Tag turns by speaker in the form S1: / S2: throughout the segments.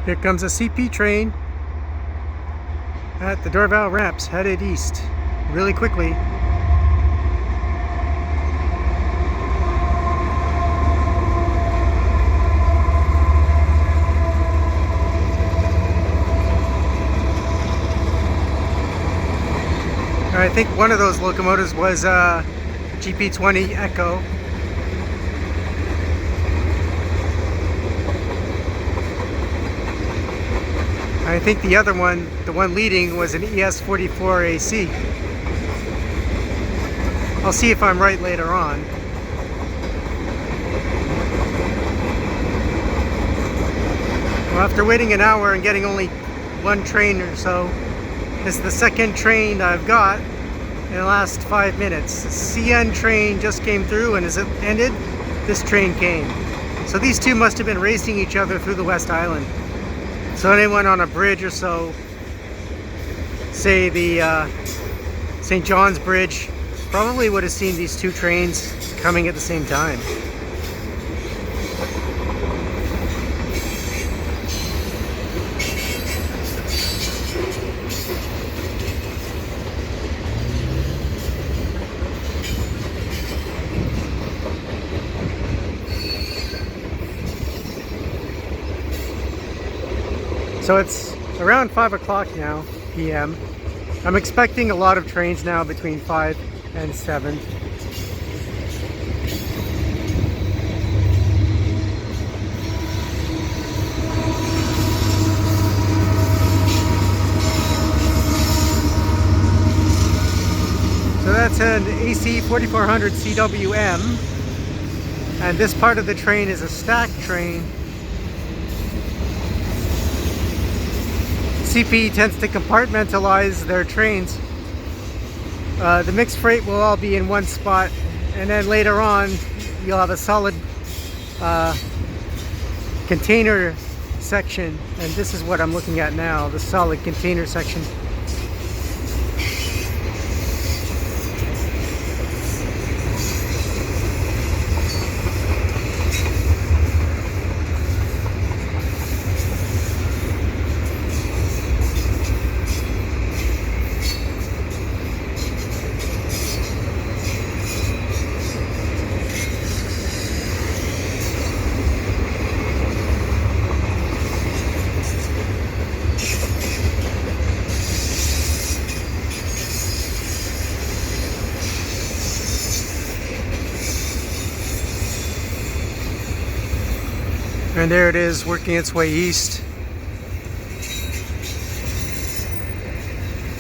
S1: Here comes a CP train at the Dorval Ramps, headed east really quickly. I think one of those locomotives was GP20ECO. I think the other one, the one leading, was an ES44AC. I'll see if I'm right later on. Well, after waiting an hour and getting only one train or so, this is the second train I've got in the last 5 minutes. The CN train just came through, and as it ended, this train came. So these two must have been racing each other through the West Island. So anyone on a bridge or so, say the St. John's Bridge, probably would have seen these two trains coming at the same time. So it's around 5 o'clock now, p.m. I'm expecting a lot of trains now between 5 and 7. So that's an AC 4400 CWM, and this part of the train is a stacked train. CP tends to compartmentalize their trains. The mixed freight will all be in one spot, and then later on you'll have a solid container section, and this is what I'm looking at now, the solid container section. And there it is, working its way east.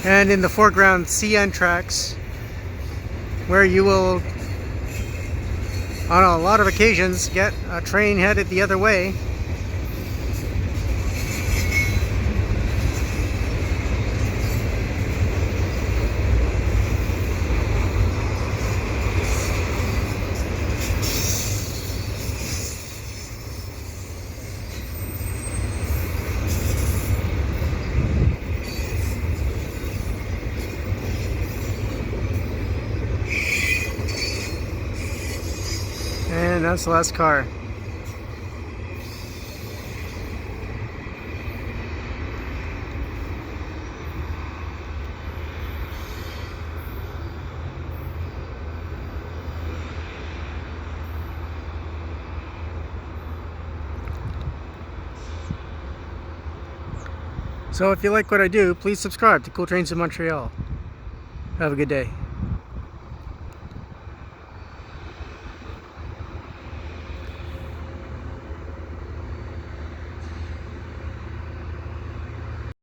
S1: And in the foreground, CN tracks, where you will, on a lot of occasions, get a train headed the other way. And that's the last car. So if you like what I do, please subscribe to Cool Trains in Montreal. Have a good day.